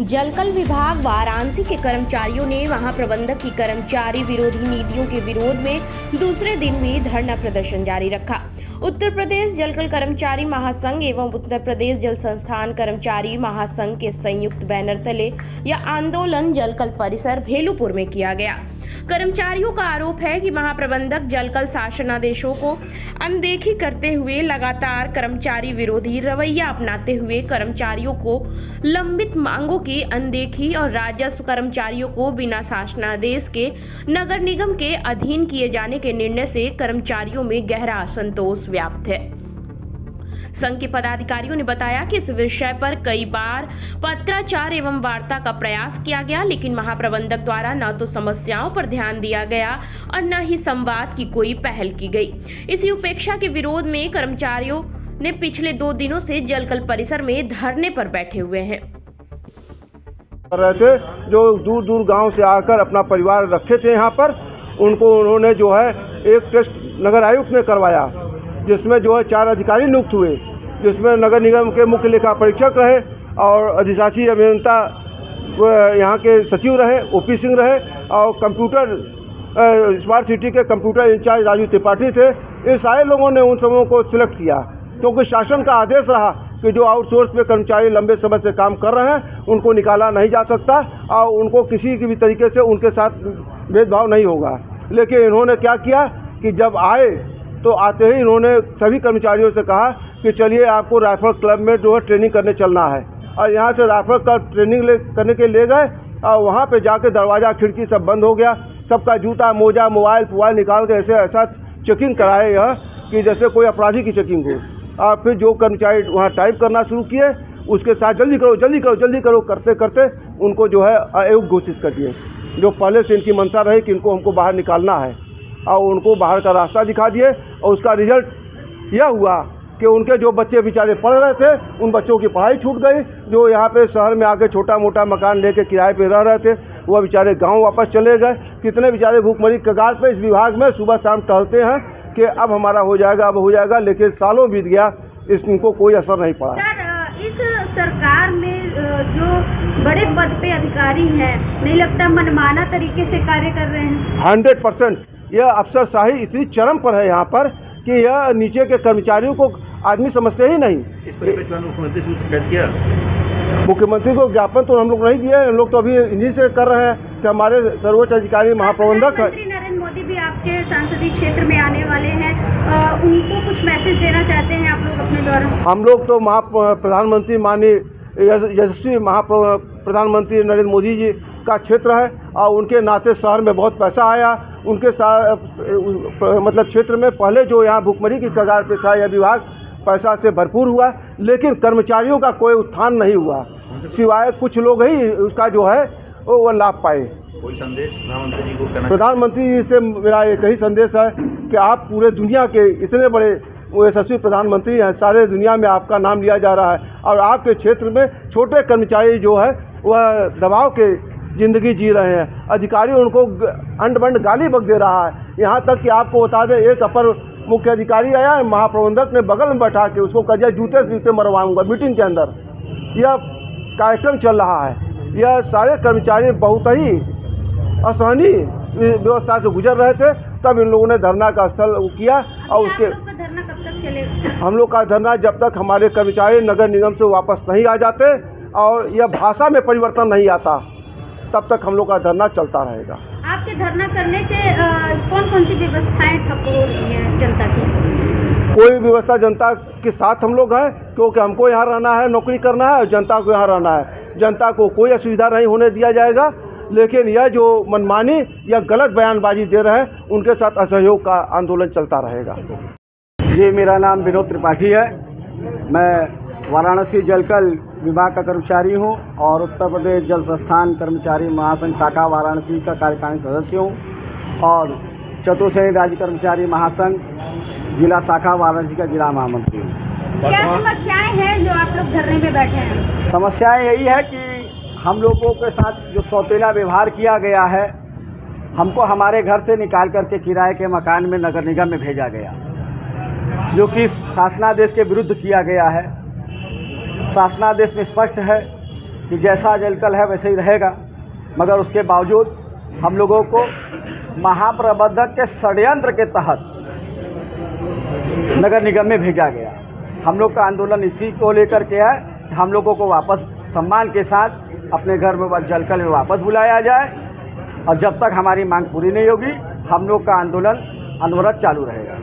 जलकल विभाग वाराणसी के कर्मचारियों ने महाप्रबंधक की कर्मचारी विरोधी नीतियों के विरोध में दूसरे दिन भी धरना प्रदर्शन जारी रखा। उत्तर प्रदेश जलकल कर्मचारी महासंघ एवं उत्तर प्रदेश जल संस्थान कर्मचारी महासंघ के संयुक्त बैनर तले यह आंदोलन जलकल परिसर भेलूपुर में किया गया। कर्मचारियों का आरोप है कि महाप्रबंधक जलकल शासनादेशों को अनदेखी करते हुए लगातार कर्मचारी विरोधी रवैया अपनाते हुए कर्मचारियों को लंबित मांगों की अनदेखी और राजस्व कर्मचारियों को बिना शासनादेश के नगर निगम के अधीन किए जाने के निर्णय से कर्मचारियों में गहरा असंतोष व्याप्त है। संघ के पदाधिकारियों ने बताया कि इस विषय पर कई बार पत्राचार एवं वार्ता का प्रयास किया गया, लेकिन महाप्रबंधक द्वारा न तो समस्याओं पर ध्यान दिया गया और न ही संवाद की कोई पहल की गई। इसी उपेक्षा के विरोध में कर्मचारियों ने पिछले 2 दिनों से जलकल परिसर में धरने पर बैठे हुए हैं। रहे थे जो दूर दूर गांव से आकर अपना परिवार रखे थे यहाँ पर, उनको उन्होंने जो है एक टेस्ट नगर आयुक्त ने करवाया, जिसमें जो है 4 अधिकारी नियुक्त हुए, जिसमें नगर निगम के मुख्य लेखा परीक्षक रहे और अधिशासी अभियंता यहाँ के सचिव रहे, ओपी सिंह रहे और कंप्यूटर स्मार्ट सिटी के कंप्यूटर इंचार्ज राजू त्रिपाठी थे। इन सारे लोगों ने उन सबों को सिलेक्ट किया, क्योंकि शासन का आदेश रहा कि जो आउटसोर्स पे कर्मचारी लंबे समय से काम कर रहे हैं उनको निकाला नहीं जा सकता और उनको किसी भी तरीके से उनके साथ भेदभाव नहीं होगा। लेकिन इन्होंने क्या किया कि जब आए तो आते ही इन्होंने सभी कर्मचारियों से कहा कि चलिए आपको राइफल क्लब में जो है ट्रेनिंग करने चलना है, और यहाँ से राइफल क्लब ट्रेनिंग करने के ले गए और वहाँ पे जाके दरवाज़ा खिड़की सब बंद हो गया। सबका जूता मोजा मोबाइल निकाल के ऐसा चेकिंग कराए यह कि जैसे कोई अपराधी की चेकिंग हो। और फिर जो कर्मचारी वहाँ टाइप करना शुरू किए उसके साथ जल्दी करो करते करते उनको जो है अयोग्य घोषित कर दिए। जो पहले से इनकी मंशा रही कि इनको हमको बाहर निकालना है, और उनको बाहर का रास्ता दिखा दिए। और उसका रिजल्ट यह हुआ कि उनके जो बच्चे बेचारे पढ़ रहे थे उन बच्चों की पढ़ाई छूट गई। जो यहाँ पे शहर में आके छोटा मोटा मकान लेके किराए पे रह रहे थे वह बेचारे गांव वापस चले गए। कितने बेचारे भूखमरी कगार पे इस विभाग में सुबह शाम टहलते हैं कि अब हमारा हो जाएगा, लेकिन सालों बीत गया, इनको कोई असर नहीं पड़ा। सर, इस सरकार में जो बड़े पद पे अधिकारी हैं, नहीं लगता मनमाना तरीके से कार्य कर रहे हैं? 100% यह अफसरशाही इतनी चरम पर है यहाँ पर कि यह नीचे के कर्मचारियों को आदमी समझते ही नहीं। इस पर मुख्यमंत्री से शिकायत किया? मुख्यमंत्री को ज्ञापन तो हम लोग नहीं दिए, हम लोग तो अभी इन्हीं से कर रहे हैं कि हमारे सर्वोच्च अधिकारी महाप्रबंधक है। नरेंद्र मोदी भी आपके संसदीय क्षेत्र में आने वाले हैं, उनको कुछ मैसेज देना चाहते हैं आप लोग अपने द्वारा? हम लोग तो प्रधानमंत्री माननीय यशस्वी प्रधानमंत्री नरेंद्र मोदी जी का क्षेत्र है और उनके नाते शहर में बहुत पैसा आया। उनके साथ मतलब क्षेत्र में पहले जो यहाँ भूखमरी की कगार पे था यह विभाग पैसा से भरपूर हुआ, लेकिन कर्मचारियों का कोई उत्थान नहीं हुआ, सिवाय कुछ लोग ही उसका जो है वो लाभ पाए। कोई संदेश प्रधानमंत्री जी को कहना? प्रधानमंत्री जी से मेरा एक ही संदेश है कि आप पूरे दुनिया के इतने बड़े यशस्वी प्रधानमंत्री हैं, सारे दुनिया में आपका नाम लिया जा रहा है, और आपके क्षेत्र में छोटे कर्मचारी जो है वह दबाव के ज़िंदगी जी रहे हैं। अधिकारी उनको अंड बंड गाली बक दे रहा है। यहाँ तक कि आपको बता दें, एक अपर मुख्य अधिकारी आया, महाप्रबंधक ने बगल में बैठा के उसको कहा जूते से जूते मरवाऊंगा मीटिंग के अंदर। यह कार्यक्रम चल रहा है। यह सारे कर्मचारी बहुत ही असहनीय व्यवस्था से गुजर रहे थे, तब इन लोगों ने धरना का स्थल किया। और उसके धरना कब तक चलेगा? हम लोग का धरना जब तक हमारे कर्मचारी नगर निगम से वापस नहीं आ जाते और यह भाषा में परिवर्तन नहीं आता, तब तक हम लोग का धरना चलता रहेगा। आपके धरना करने से कौन कौन सी व्यवस्थाएं ठप हो रही हैं जनता की? कोई व्यवस्था जनता के साथ हम लोग हैं, क्योंकि हमको यहाँ रहना है, नौकरी करना है, और जनता को यहाँ रहना है। जनता को कोई असुविधा नहीं होने दिया जाएगा, लेकिन यह जो मनमानी या गलत बयानबाजी दे रहे हैं उनके साथ असहयोग का आंदोलन चलता रहेगा। जी, मेरा नाम विनोद त्रिपाठी है। मैं वाराणसी जलकल विभाग का कर्मचारी हूं और उत्तर प्रदेश जल संस्थान कर्मचारी महासंघ शाखा वाराणसी का कार्यकारिणी सदस्य हूं और चतुर्थ राज्य कर्मचारी महासंघ जिला शाखा वाराणसी का जिला महामंत्री हूं। क्या समस्याएं हैं जो आप लोग धरने पे बैठे हैं? समस्याएं यही है कि हम लोगों के साथ जो सौतेला व्यवहार किया गया है, हमको हमारे घर से निकाल करके किराए के मकान में नगर निगम में भेजा गया, जो कि शासनादेश के विरुद्ध किया गया है। शासनादेश में स्पष्ट है कि जैसा जलकल है वैसे ही रहेगा, मगर उसके बावजूद हम लोगों को महाप्रबंधक के षड्यंत्र के तहत नगर निगम में भेजा गया। हम लोग का आंदोलन इसी को लेकर के है, हम लोगों को वापस सम्मान के साथ अपने घर में जलकल में वापस बुलाया जाए, और जब तक हमारी मांग पूरी नहीं होगी हम लोग का आंदोलन अनवरत चालू रहेगा।